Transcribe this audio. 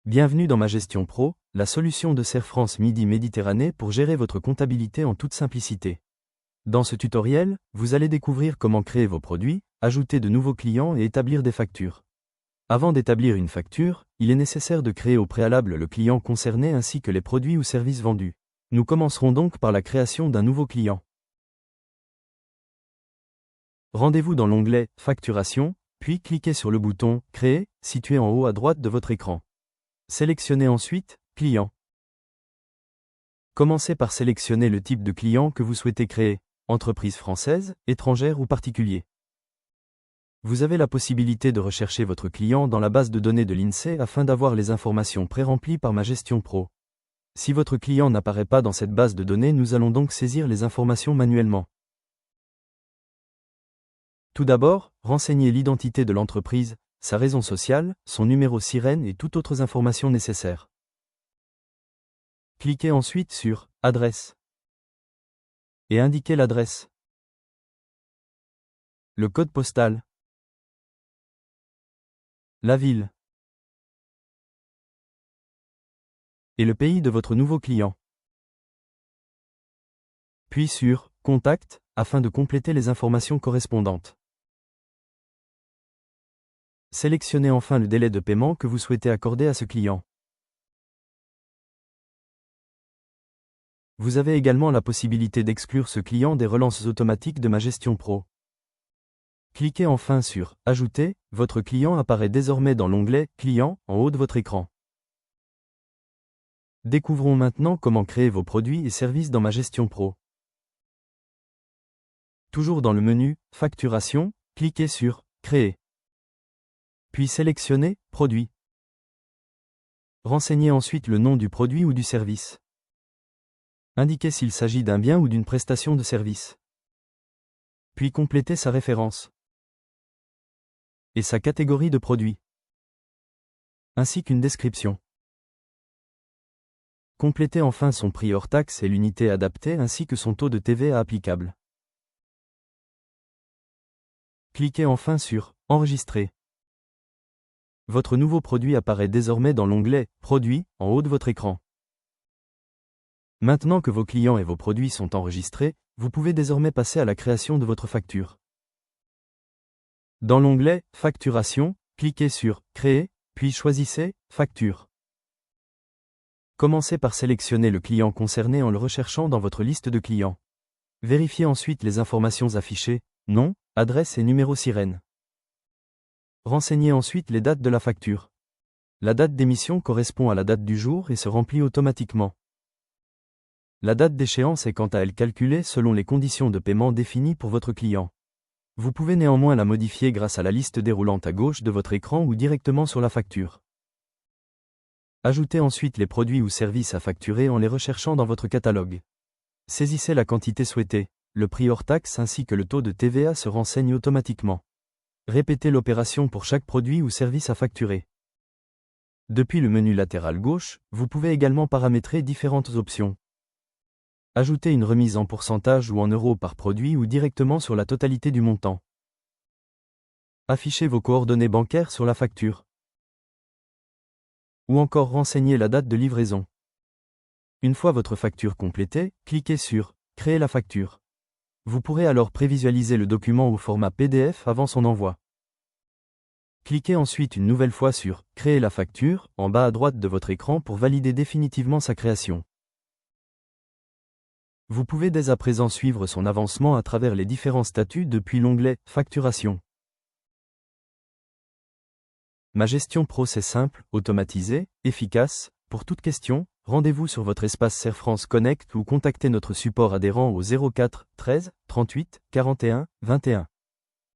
Bienvenue dans Ma Gestion Pro, la solution de Serre France Midi-Méditerranée pour gérer votre comptabilité en toute simplicité. Dans ce tutoriel, vous allez découvrir comment créer vos produits, ajouter de nouveaux clients et établir des factures. Avant d'établir une facture, il est nécessaire de créer au préalable le client concerné ainsi que les produits ou services vendus. Nous commencerons donc par la création d'un nouveau client. Rendez-vous dans l'onglet « Facturation », puis cliquez sur le bouton « Créer » situé en haut à droite de votre écran. Sélectionnez ensuite « Client ». Commencez par sélectionner le type de client que vous souhaitez créer, entreprise française, étrangère ou particulier. Vous avez la possibilité de rechercher votre client dans la base de données de l'INSEE afin d'avoir les informations pré-remplies par Ma Gestion Pro. Si votre client n'apparaît pas dans cette base de données, nous allons donc saisir les informations manuellement. Tout d'abord, renseignez l'identité de l'entreprise, sa raison sociale, son numéro SIREN et toutes autres informations nécessaires. Cliquez ensuite sur « Adresse » et indiquez l'adresse, le code postal, la ville et le pays de votre nouveau client. Puis sur « Contact » afin de compléter les informations correspondantes. Sélectionnez enfin le délai de paiement que vous souhaitez accorder à ce client. Vous avez également la possibilité d'exclure ce client des relances automatiques de Ma Gestion Pro. Cliquez enfin sur « Ajouter », votre client apparaît désormais dans l'onglet « Client » en haut de votre écran. Découvrons maintenant comment créer vos produits et services dans Ma Gestion Pro. Toujours dans le menu « Facturation », cliquez sur « Créer ». Puis sélectionnez « Produit ». Renseignez ensuite le nom du produit ou du service. Indiquez s'il s'agit d'un bien ou d'une prestation de service. Puis complétez sa référence et sa catégorie de produit, ainsi qu'une description. Complétez enfin son prix hors taxe et l'unité adaptée ainsi que son taux de TVA applicable. Cliquez enfin sur « Enregistrer ». Votre nouveau produit apparaît désormais dans l'onglet « Produits » en haut de votre écran. Maintenant que vos clients et vos produits sont enregistrés, vous pouvez désormais passer à la création de votre facture. Dans l'onglet « Facturation », cliquez sur « Créer », puis choisissez « Facture ». Commencez par sélectionner le client concerné en le recherchant dans votre liste de clients. Vérifiez ensuite les informations affichées, nom, adresse et numéro SIREN. Renseignez ensuite les dates de la facture. La date d'émission correspond à la date du jour et se remplit automatiquement. La date d'échéance est quant à elle calculée selon les conditions de paiement définies pour votre client. Vous pouvez néanmoins la modifier grâce à la liste déroulante à gauche de votre écran ou directement sur la facture. Ajoutez ensuite les produits ou services à facturer en les recherchant dans votre catalogue. Saisissez la quantité souhaitée, le prix hors taxe ainsi que le taux de TVA se renseignent automatiquement. Répétez l'opération pour chaque produit ou service à facturer. Depuis le menu latéral gauche, vous pouvez également paramétrer différentes options. Ajoutez une remise en pourcentage ou en euros par produit ou directement sur la totalité du montant. Affichez vos coordonnées bancaires sur la facture. Ou encore renseigner la date de livraison. Une fois votre facture complétée, cliquez sur « Créer la facture ». Vous pourrez alors prévisualiser le document au format PDF avant son envoi. Cliquez ensuite une nouvelle fois sur « Créer la facture » en bas à droite de votre écran pour valider définitivement sa création. Vous pouvez dès à présent suivre son avancement à travers les différents statuts depuis l'onglet « Facturation ». Ma Gestion Pro, c'est simple, automatisé, efficace. Pour toute question, rendez-vous sur votre espace Serre France Connect ou contactez notre support adhérent au 04 13 38 41 21.